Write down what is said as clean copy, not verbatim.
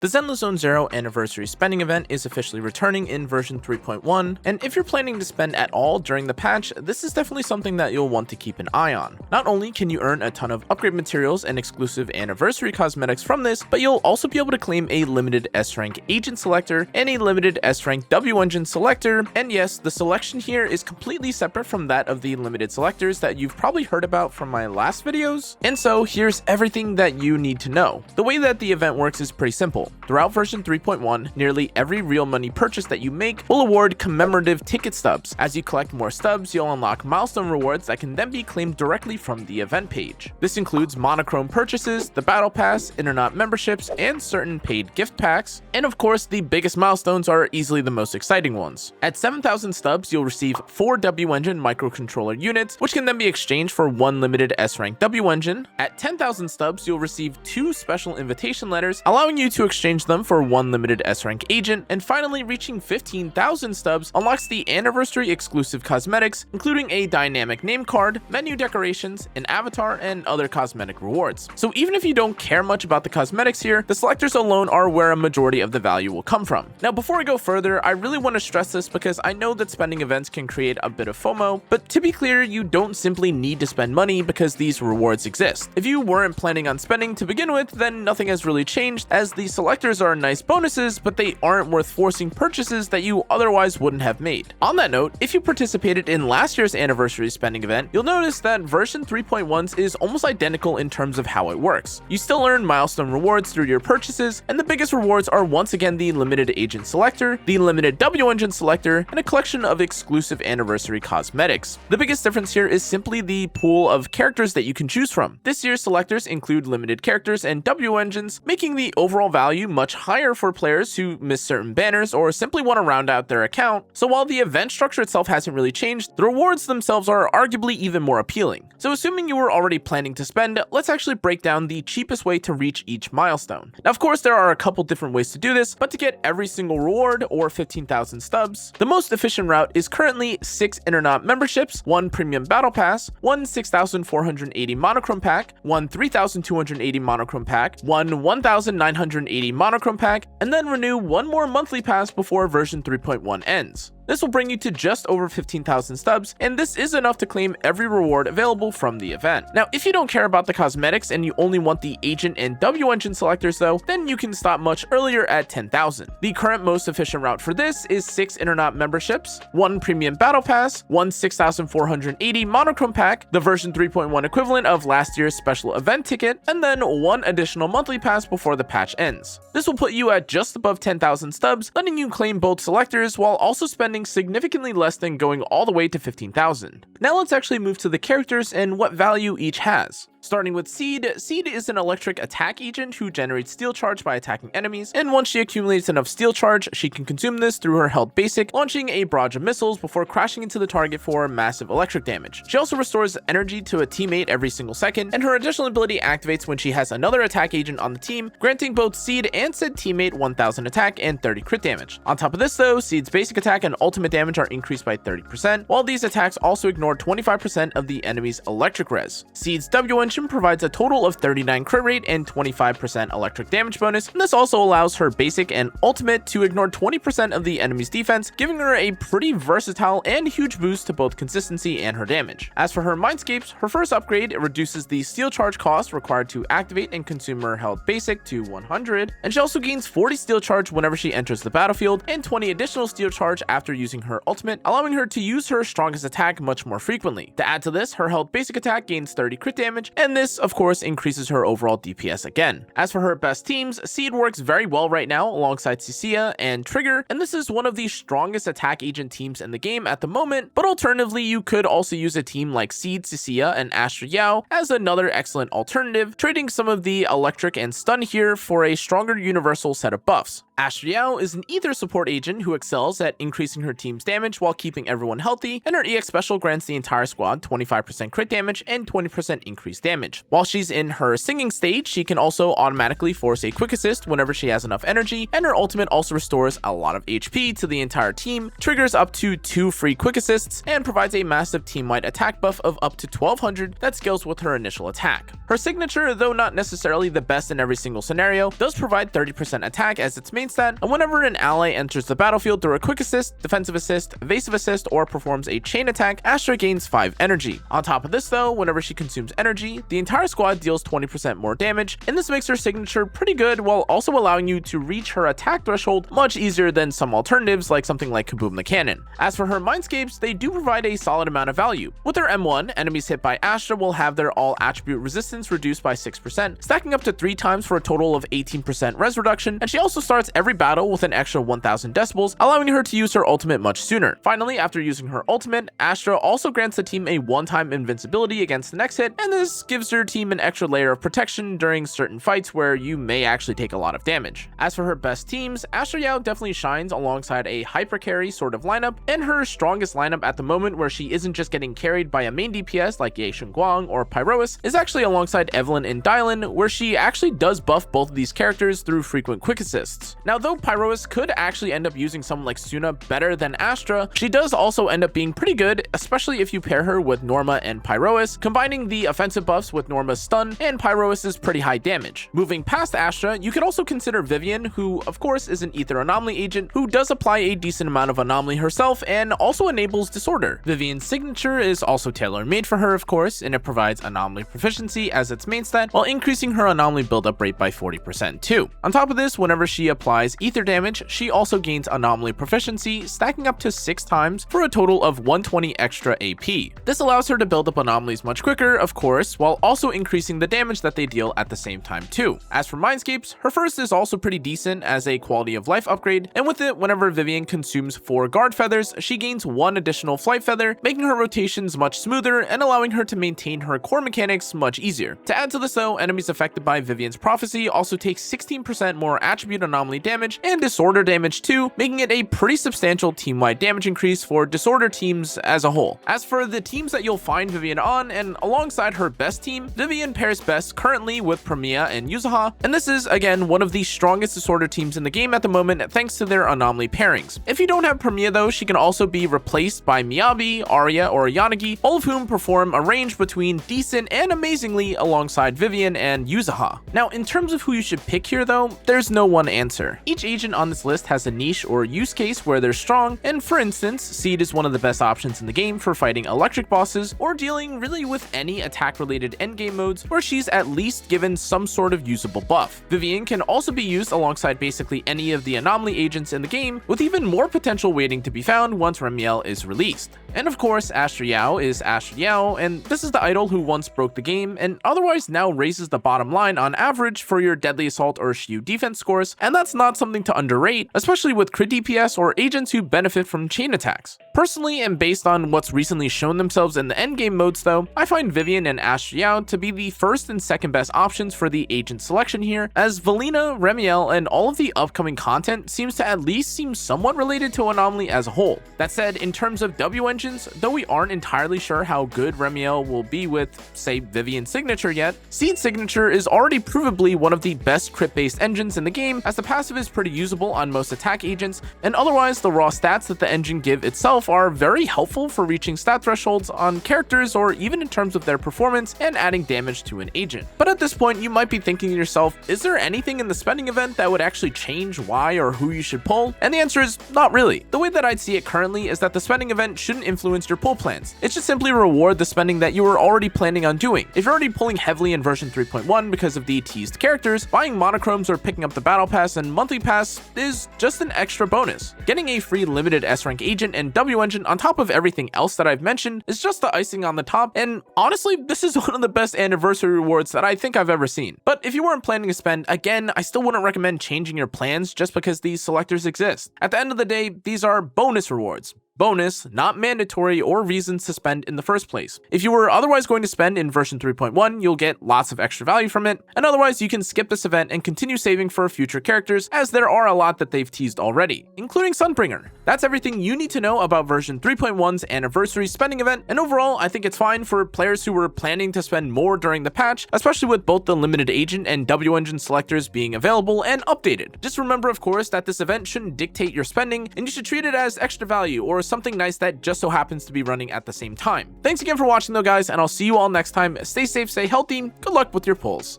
The Zenless zzzero Anniversary spending event is officially returning in version 3.1, and if you're planning to spend at all during the patch, this is definitely something that you'll want to keep an eye on. Not only can you earn a ton of upgrade materials and exclusive anniversary cosmetics from this, but you'll also be able to claim a limited S-rank agent selector and a limited S-rank W engine selector, and yes, the selection here is completely separate from that of the limited selectors that you've probably heard about from my last videos, and so here's everything that you need to know. The way that the event works is pretty simple. Throughout version 3.1, nearly every real money purchase that you make will award commemorative ticket stubs. As you collect more stubs, you'll unlock milestone rewards that can then be claimed directly from the event page. This includes monochrome purchases, the battle pass, internet memberships, and certain paid gift packs. And of course, the biggest milestones are easily the most exciting ones. At 7,000 stubs, you'll receive 4 W engine microcontroller units, which can then be exchanged for 1 limited S-rank W engine. At 10,000 stubs, you'll receive 2 special invitation letters, allowing you to exchange them for 1 limited S-rank agent, and finally reaching 15,000 stubs unlocks the anniversary exclusive cosmetics, including a dynamic name card, menu decorations, an avatar, and other cosmetic rewards. So even if you don't care much about the cosmetics here, the selectors alone are where a majority of the value will come from. Now before I go further, I really want to stress this because I know that spending events can create a bit of FOMO, but to be clear, you don't simply need to spend money because these rewards exist. If you weren't planning on spending to begin with, then nothing has really changed, as the selectors are nice bonuses, but they aren't worth forcing purchases that you otherwise wouldn't have made. On that note, if you participated in last year's anniversary spending event, you'll notice that version 3.1's is almost identical in terms of how it works. You still earn milestone rewards through your purchases, and the biggest rewards are once again the limited agent selector, the limited W engine selector, and a collection of exclusive anniversary cosmetics. The biggest difference here is simply the pool of characters that you can choose from. This year's selectors include limited characters and W engines, making the overall value much higher for players who miss certain banners or simply want to round out their account. So while the event structure itself hasn't really changed, the rewards themselves are arguably even more appealing. So assuming you were already planning to spend, let's actually break down the cheapest way to reach each milestone. Now of course there are a couple different ways to do this, but to get every single reward, or 15,000 stubs, the most efficient route is currently 6 internet memberships, 1 premium battle pass, 1 6,480 monochrome pack, 1 3,280 monochrome pack, 1 1,980 monochrome pack, and then renew 1 more monthly pass before version 3.1 ends. This will bring you to just over 15,000 stubs, and this is enough to claim every reward available from the event. Now, if you don't care about the cosmetics and you only want the agent and W engine selectors though, then you can stop much earlier at 10,000. The current most efficient route for this is 6 internet memberships, 1 premium battle pass, 1 6,480 monochrome pack, the version 3.1 equivalent of last year's special event ticket, and then 1 additional monthly pass before the patch ends. This will put you at just above 10,000 stubs, letting you claim both selectors while also spending significantly less than going all the way to 15,000. Now let's actually move to the characters and what value each has. Starting with Seed. Seed is an electric attack agent who generates steel charge by attacking enemies, and once she accumulates enough steel charge, she can consume this through her held basic, launching a barrage of missiles before crashing into the target for massive electric damage. She also restores energy to a teammate every single second, and her additional ability activates when she has another attack agent on the team, granting both Seed and said teammate 1000 attack and 30 crit damage. On top of this though, Seed's basic attack and ultimate damage are increased by 30%, while these attacks also ignore 25% of the enemy's electric res. Seed's W engine provides a total of 39 crit rate and 25% electric damage bonus, and this also allows her basic and ultimate to ignore 20% of the enemy's defense, giving her a pretty versatile and huge boost to both consistency and her damage. As for her mindscapes, her first upgrade reduces the steel charge cost required to activate and consume her held basic to 100, and she also gains 40 steel charge whenever she enters the battlefield and 20 additional steel charge after using her ultimate, allowing her to use her strongest attack much more frequently. To add to this, her held basic attack gains 30 crit damage, and this of course increases her overall DPS again. As for her best teams, Seed works very well right now alongside Cecilia and Trigger, and this is one of the strongest attack agent teams in the game at the moment, but alternatively you could also use a team like Seed, Cecilia, and Astra Yao as another excellent alternative, trading some of the electric and stun here for a stronger universal set of buffs. Astra Yao is an ether support agent who excels at increasing her team's damage while keeping everyone healthy, and her EX special grants the entire squad 25% crit damage and 20% increased damage. damage. While she's in her singing stage, she can also automatically force a quick assist whenever she has enough energy, and her ultimate also restores a lot of HP to the entire team, triggers up to 2 free quick assists, and provides a massive team-wide attack buff of up to 1200 that scales with her initial attack. Her signature, though not necessarily the best in every single scenario, does provide 30% attack as its main stat, and whenever an ally enters the battlefield through a quick assist, defensive assist, evasive assist, or performs a chain attack, Astra gains 5 energy. On top of this though, whenever she consumes energy, the entire squad deals 20% more damage, and this makes her signature pretty good while also allowing you to reach her attack threshold much easier than some alternatives like something like Kaboom the Cannon. As for her mindscapes, they do provide a solid amount of value. With her M1, enemies hit by Astra will have their all attribute resistance reduced by 6%, stacking up to 3 times for a total of 18% res reduction, and she also starts every battle with an extra 1000 decibels, allowing her to use her ultimate much sooner. Finally, after using her ultimate, Astra also grants the team a one-time invincibility against the next hit, and this gives her team an extra layer of protection during certain fights where you may actually take a lot of damage. As for her best teams, Astra Yao definitely shines alongside a hyper carry sort of lineup, and her strongest lineup at the moment where she isn't just getting carried by a main DPS like Ye Guang or Pyrois is actually alongside Evelynn and Dylan, where she actually does buff both of these characters through frequent quick assists. Now though Pyrois could actually end up using someone like Suna better than Astra, she does also end up being pretty good, especially if you pair her with Norma and Pyrois, combining the offensive buffs with Norma's stun and Pyrois' pretty high damage. Moving past Astra, you could also consider Vivian, who of course is an ether anomaly agent who does apply a decent amount of anomaly herself and also enables disorder. Vivian's signature is also tailor-made for her of course, and it provides anomaly proficiency as its main stat while increasing her anomaly buildup rate by 40% too. On top of this, whenever she applies ether damage, she also gains anomaly proficiency, stacking up to 6 times for a total of 120 extra AP. This allows her to build up anomalies much quicker, of course, while also increasing the damage that they deal at the same time too. As for mindscapes, her first is also pretty decent as a quality of life upgrade, and with it, whenever Vivian consumes 4 guard feathers, she gains 1 additional flight feather, making her rotations much smoother and allowing her to maintain her core mechanics much easier. To add to this though, enemies affected by Vivian's prophecy also take 16% more attribute anomaly damage and disorder damage too, making it a pretty substantial team-wide damage increase for disorder teams as a whole. As for the teams that you'll find Vivian on, and alongside her best team, Vivian pairs best currently with Premia and Yuzuha, and this is again one of the strongest disorder teams in the game at the moment thanks to their anomaly pairings. If you don't have Premia though, she can also be replaced by Miyabi, Arya, or Yanagi, all of whom perform a range between decent and amazingly alongside Vivian and Yuzuha. Now in terms of who you should pick here though, there's no one answer. Each agent on this list has a niche or use case where they're strong, and for instance, Seed is one of the best options in the game for fighting electric bosses or dealing really with any attack related endgame modes where she's at least given some sort of usable buff. Vivian can also be used alongside basically any of the anomaly agents in the game, with even more potential waiting to be found once Remiel is released. And of course, Astra Yao is Astra Yao, and this is the idol who once broke the game and otherwise now raises the bottom line on average for your deadly assault or Shield defense scores, and that's not something to underrate, especially with crit DPS or agents who benefit from chain attacks. Personally, and based on what's recently shown themselves in the endgame modes though, I find Vivian and Astra Yao to be the first and second best options for the agent selection here, as Valina, Remiel, and all of the upcoming content seems to at least seem somewhat related to Anomaly as a whole. That said, in terms of W engines, though we aren't entirely sure how good Remiel will be with, say, Vivian's signature yet, Seed's signature is already provably one of the best crit-based engines in the game, as the passive is pretty usable on most attack agents, and otherwise the raw stats that the engine give itself are very helpful for reaching stat thresholds on characters or even in terms of their performance and adding damage to an agent. But at this point, you might be thinking to yourself, is there anything in the spending event that would actually change why or who you should pull? And the answer is not really. The way that I'd see it currently is that the spending event shouldn't influence your pull plans. It should simply reward the spending that you were already planning on doing. If you're already pulling heavily in version 3.1 because of the teased characters, buying monochromes or picking up the battle pass and monthly pass is just an extra bonus. Getting a free limited S rank agent and W engine on top of everything else that I've mentioned is just the icing on the top, and honestly, this is one of the best anniversary rewards that I think I've ever seen. But if you weren't planning to spend, again, I still wouldn't recommend changing your plans just because these selectors exist. At the end of the day, these are bonus rewards. bonus, not mandatory or reasons to spend in the first place. If you were otherwise going to spend in version 3.1, you'll get lots of extra value from it, and otherwise you can skip this event and continue saving for future characters, as there are a lot that they've teased already, including Sunbringer. That's everything you need to know about version 3.1's anniversary spending event, and overall I think it's fine for players who were planning to spend more during the patch, especially with both the limited agent and W engine selectors being available and updated. Just remember, of course, that this event shouldn't dictate your spending, and you should treat it as extra value or something nice that just so happens to be running at the same time. Thanks again for watching though, guys, and I'll see you all next time. Stay safe, stay healthy, good luck with your pulls.